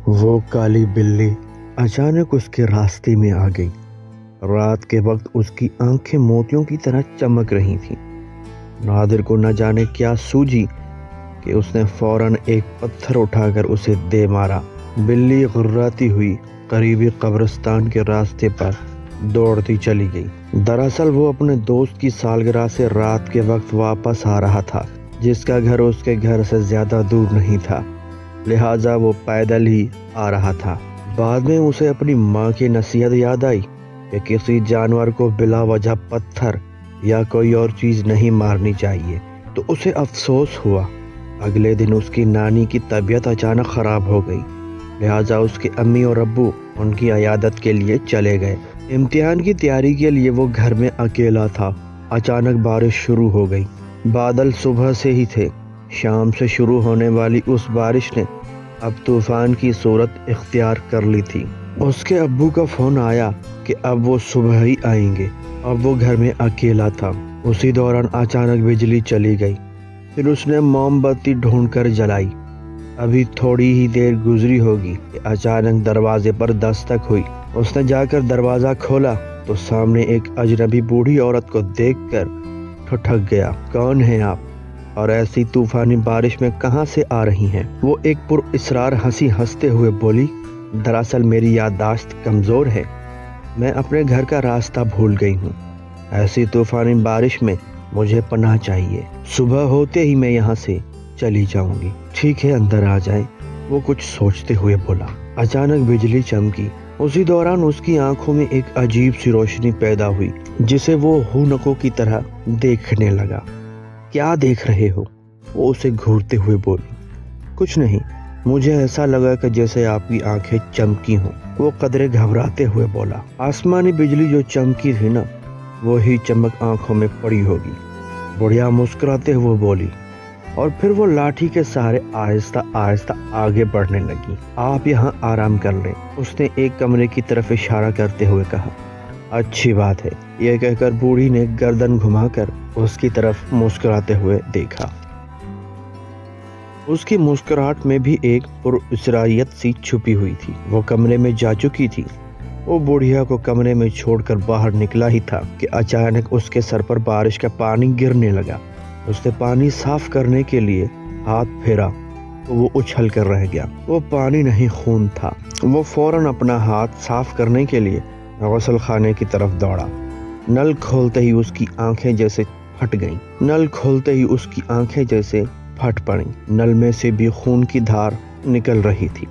وہ کالی بلی اچانک اس کے راستے میں آ گئی۔ رات کے وقت اس کی آنکھیں موتیوں کی طرح چمک رہی تھیں۔ نادر کو نہ جانے کیا سوجی کہ اس نے فوراً ایک پتھر اٹھا کر اسے دے مارا۔ بلی غراتی ہوئی قریبی قبرستان کے راستے پر دوڑتی چلی گئی۔ دراصل وہ اپنے دوست کی سالگرہ سے رات کے وقت واپس آ رہا تھا، جس کا گھر اس کے گھر سے زیادہ دور نہیں تھا، لہٰذا وہ پیدل ہی آ رہا تھا۔ بعد میں اسے اپنی ماں کی نصیحت یاد آئی کہ کسی جانور کو بلا وجہ پتھر یا کوئی اور چیز نہیں مارنی چاہیے، تو اسے افسوس ہوا۔ اگلے دن اس کی نانی کی طبیعت اچانک خراب ہو گئی، لہٰذا اس کے امی اور ابو ان کی عیادت کے لیے چلے گئے۔ امتحان کی تیاری کے لیے وہ گھر میں اکیلا تھا۔ اچانک بارش شروع ہو گئی۔ بادل صبح سے ہی تھے۔ شام سے شروع ہونے والی اس بارش نے اب طوفان کی صورت اختیار کر لی تھی۔ اس کے ابو کا فون آیا کہ اب وہ صبح ہی آئیں گے۔ اب وہ گھر میں اکیلا تھا۔ اسی دوران اچانک بجلی چلی گئی۔ پھر اس نے موم بتی ڈھونڈ کر جلائی۔ ابھی تھوڑی ہی دیر گزری ہوگی کہ اچانک دروازے پر دستک ہوئی۔ اس نے جا کر دروازہ کھولا تو سامنے ایک اجنبی بوڑھی عورت کو دیکھ کر ٹھٹک گیا۔ کون ہیں آپ؟ اور ایسی طوفانی بارش میں کہاں سے آ رہی ہیں؟ وہ ایک پر اصرار ہنسی ہنستے ہوئے بولی، دراصل میری یادداشت کمزور ہے، میں اپنے گھر کا راستہ بھول گئی ہوں۔ ایسی طوفانی بارش میں مجھے پناہ چاہیے۔ صبح ہوتے ہی میں یہاں سے چلی جاؤں گی۔ ٹھیک ہے، اندر آ جائیں، وہ کچھ سوچتے ہوئے بولا۔ اچانک بجلی چمکی۔ اسی دوران اس کی آنکھوں میں ایک عجیب سی روشنی پیدا ہوئی، جسے وہ ہونکوں کی طرح دیکھنے لگا۔ کیا دیکھ رہے ہو؟ وہ اسے گھورتے ہوئے بولی۔ کچھ نہیں، مجھے ایسا لگا کہ جیسے آپ کی آنکھیں چمکی ہوں، وہ قدرے گھبراتے ہوئے بولا۔ آسمانی بجلی جو چمکی تھی نا، وہی چمک آنکھوں میں پڑی ہوگی، بڑھیا مسکراتے ہوئے بولی، اور پھر وہ لاٹھی کے سہارے آہستہ آہستہ آگے بڑھنے لگی۔ آپ یہاں آرام کر لیں، اس نے ایک کمرے کی طرف اشارہ کرتے ہوئے کہا۔ اچھی بات ہے، یہ کہہ کر بوڑھی نے گردن گھما کر اس کی طرف مسکراتے ہوئے دیکھا۔ اس کی مسکراہٹ میں بھی ایک پراسرائیت سی چھپی ہوئی تھی۔ وہ کمرے میں جا چکی تھی۔ وہ بوڑھیا کو کمرے میں چھوڑ کر باہر نکلا ہی تھا کہ اچانک اس کے سر پر بارش کا پانی گرنے لگا۔ اس نے پانی صاف کرنے کے لیے ہاتھ پھیرا تو وہ اچھل کر رہ گیا۔ وہ پانی نہیں، خون تھا۔ وہ فوراً اپنا ہاتھ صاف کرنے کے لیے غسل خانے کی طرف دوڑا۔ نل کھولتے ہی اس کی آنکھیں جیسے پھٹ گئیں۔ نل کھولتے ہی اس کی آنکھیں جیسے پھٹ پڑیں۔ نل میں سے بھی خون کی دھار نکل رہی تھی۔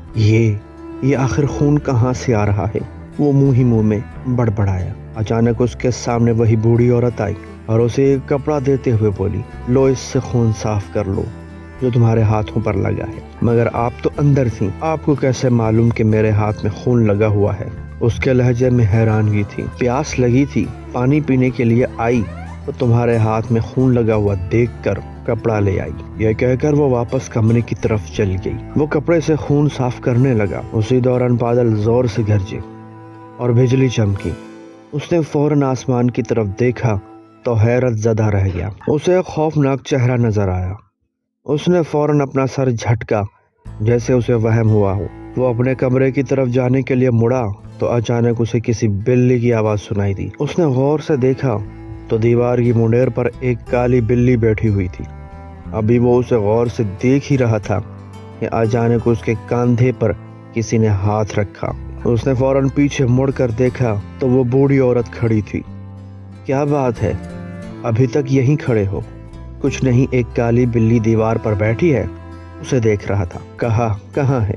یہ آخر خون کہاں سے آ رہا ہے؟ وہ منہ ہی منہ میں بڑبڑایا۔ اچانک اس کے سامنے وہی بوڑھی عورت آئی اور اسے ایک کپڑا دیتے ہوئے بولی، لو اس سے خون صاف کر لو جو تمہارے ہاتھوں پر لگا ہے۔ مگر آپ تو اندر تھیں، آپ کو کیسے معلوم کہ میرے ہاتھ میں خون لگا ہوا ہے؟ اس کے لہجے میں حیرانگی تھی۔ پیاس لگی تھی، پانی پینے کے لیے آئی تو تمہارے ہاتھ میں خون لگا ہوا دیکھ کر کپڑا لے آئی۔ یہ کہہ کر وہ واپس کمرے کی طرف چلی گئی۔ وہ کپڑے سے خون صاف کرنے لگا۔ اسی دوران بادل زور سے گرجے اور بجلی چمکی۔ اس نے فوراً آسمان کی طرف دیکھا تو حیرت زدہ رہ گیا۔ اسے ایک خوفناک چہرہ نظر آیا۔ اس نے فوراً اپنا سر جھٹکا جیسے اسے وہم ہوا ہو۔ وہ اپنے کمرے کی طرف جانے کے لیے مڑا تو اچانک اسے کسی بلی کی آواز سنائی دی۔ اس نے غور سے دیکھا تو دیوار کی منڈیر پر ایک کالی بلی بیٹھی ہوئی تھی۔ ابھی وہ اسے غور سے دیکھ ہی رہا تھا کہ اچانک اس کے کاندھے پر کسی نے ہاتھ رکھا۔ اس نے فوراً پیچھے مڑ کر دیکھا تو وہ بوڑھی عورت کھڑی تھی۔ کیا بات ہے، ابھی تک یہیں کھڑے ہو؟ کچھ نہیں، ایک کالی بلی دیوار پر بیٹھی ہے، اسے دیکھ رہا تھا۔ کہا، کہاں ہے؟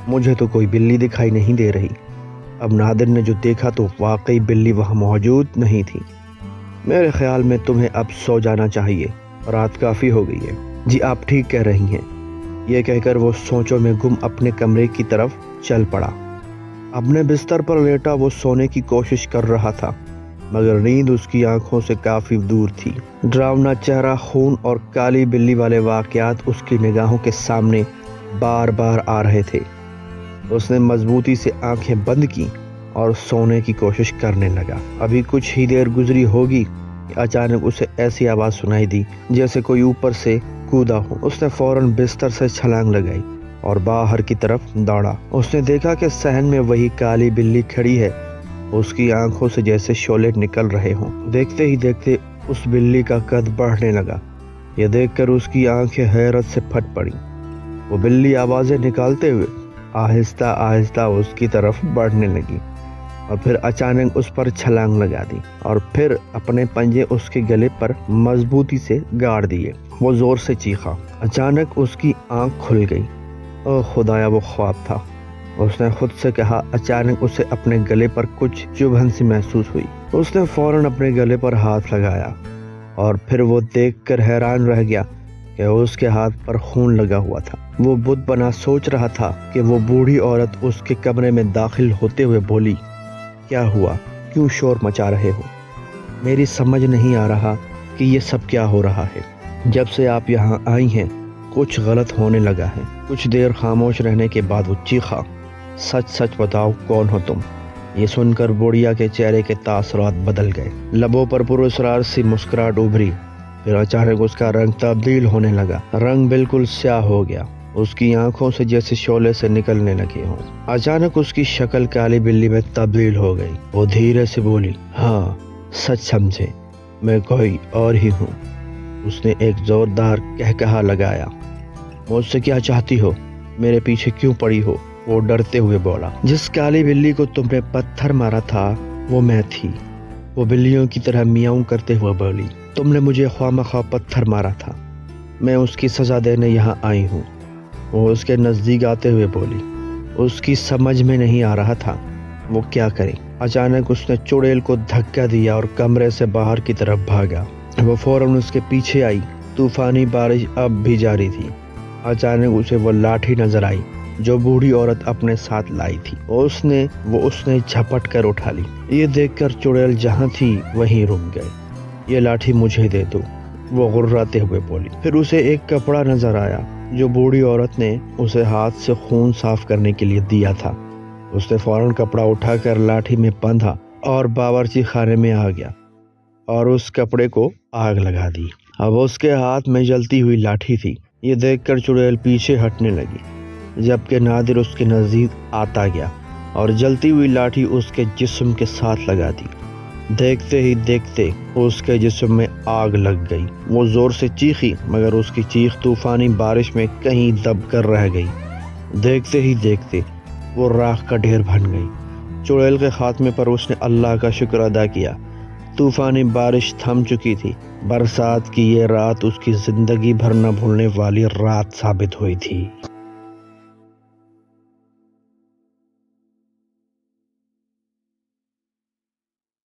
مجھے تو کوئی بلی دکھائی نہیں دے رہی۔ اب نادر نے جو دیکھا تو واقعی بلی وہاں موجود نہیں تھی۔ میرے خیال میں تمہیں اب سو جانا چاہیے، رات کافی ہو گئی ہے۔ جی آپ ٹھیک کہہ رہی ہیں، یہ کہہ کر وہ سوچوں میں گم اپنے کمرے کی طرف چل پڑا۔ اپنے بستر پر لیٹا وہ سونے کی کوشش کر رہا تھا، مگر نیند اس کی آنکھوں سے کافی دور تھی۔ ڈراؤنا چہرہ، خون اور کالی بلی والے واقعات اس کی نگاہوں کے سامنے بار بار آ رہے تھے۔ اس نے مضبوطی سے آنکھیں بند کی اور سونے کی کوشش کرنے لگا۔ ابھی کچھ ہی دیر گزری ہوگی کہ اچانک اسے ایسی آواز سنائی دی جیسے کوئی اوپر سے کودا ہو۔ اس نے فوراً بستر سے چھلانگ لگائی اور باہر کی طرف دوڑا۔ اس نے دیکھا کہ صحن میں وہی کالی بلی کھڑی ہے، اس کی آنکھوں سے جیسے شعلے نکل رہے ہوں۔ دیکھتے ہی دیکھتے اس بلی کا قد بڑھنے لگا۔ یہ دیکھ کر اس کی آنکھیں حیرت سے پھٹ پڑیں۔ وہ بلی آوازیں نکالتے ہوئے آہستہ آہستہ اس کی طرف بڑھنے لگی اور پھر اچانک اس پر چھلانگ لگا دی اور پھر اپنے پنجے اس کے گلے پر مضبوطی سے گاڑ دیے۔ وہ زور سے چیخا۔ اچانک اس کی آنکھ کھل گئی۔ او خدایا، وہ خواب تھا، اس نے خود سے کہا۔ اچانک اسے اپنے گلے پر کچھ چبھن سی محسوس ہوئی۔ اس نے فوراً اپنے گلے پر ہاتھ لگایا اور پھر وہ دیکھ کر حیران رہ گیا کہ اس کے ہاتھ پر خون لگا ہوا تھا۔ وہ بت بنا سوچ رہا تھا کہ وہ بوڑھی عورت اس کے کمرے میں داخل ہوتے ہوئے بولی، کیا ہوا؟ کیوں شور مچا رہے ہو؟ میری سمجھ نہیں آ رہا کہ یہ سب کیا ہو رہا ہے۔ جب سے آپ یہاں آئی ہیں کچھ غلط ہونے لگا ہے۔ کچھ دیر خاموش رہنے کے بعد وہ چیخا، سچ سچ بتاؤ، کون ہو تم؟ یہ سن کر بوڑھیا کے چہرے کے تاثرات بدل گئے۔ لبوں پر پراسرار سی مسکراہٹ ابھری، پھر اچانک اس کا رنگ تبدیل ہونے لگا۔ رنگ بالکل سیاہ ہو گیا، اس کی آنکھوں سے جیسے شعلے سے نکلنے لگے ہوں۔ اچانک اس کی شکل کالی بلی میں تبدیل ہو گئی۔ وہ دھیرے سے بولی، ہاں سچ سمجھے، میں کوئی اور ہی ہوں۔ اس نے ایک زوردار قہقہا لگایا۔ مجھ سے کیا چاہتی ہو؟ میرے پیچھے کیوں پڑی ہو؟ وہ ڈرتے ہوئے بولا۔ جس کالی بلی کو تم نے پتھر مارا تھا وہ میں تھی۔ وہ بلیوں کی طرح میاؤں کرتے ہوئے بولی، تم نے مجھے خواہ پتھر مارا تھا، میں اس کی سزا دینے یہاں آئی ہوں۔ وہ اس کے نزدیک آتے ہوئے بولی۔ اس کی سمجھ میں نہیں آ رہا تھا وہ کیا کرے۔ اچانک اس نے چڑیل کو دھکا دیا اور کمرے سے باہر کی طرف بھاگا۔ وہ فوراً اس کے پیچھے آئی۔ طوفانی بارش اب بھی جاری تھی۔ اچانک اسے وہ لاٹھی نظر آئی جو بوڑھی عورت اپنے ساتھ لائی تھی۔ وہ اس نے جھپٹ کر اٹھا لی۔ یہ دیکھ کر چڑیل جہاں تھی وہیں رک گئے۔ یہ لاٹھی مجھے دے دو، وہ غراتے ہوئے بولی۔ پھر اسے ایک کپڑا نظر آیا جو بوڑھی عورت نے اسے ہاتھ سے خون صاف کرنے کے لیے دیا تھا۔ اس نے فوراً کپڑا اٹھا کر لاٹھی میں باندھا اور باورچی خانے میں آ گیا اور اس کپڑے کو آگ لگا دی۔ اب اس کے ہاتھ میں جلتی ہوئی لاٹھی تھی۔ یہ دیکھ کر چڑیل پیچھے ہٹنے لگی، جبکہ نادر اس کے نزدیک آتا گیا اور جلتی ہوئی لاٹھی اس کے جسم کے ساتھ لگا دی۔ دیکھتے ہی دیکھتے اس کے جسم میں آگ لگ گئی۔ وہ زور سے چیخی مگر اس کی چیخ طوفانی بارش میں کہیں دب کر رہ گئی۔ دیکھتے ہی دیکھتے وہ راکھ کا ڈھیر بن گئی۔ چڑیل کے خاتمے پر اس نے اللہ کا شکر ادا کیا۔ طوفانی بارش تھم چکی تھی۔ برسات کی یہ رات اس کی زندگی بھر نہ بھولنے والی رات ثابت ہوئی تھی۔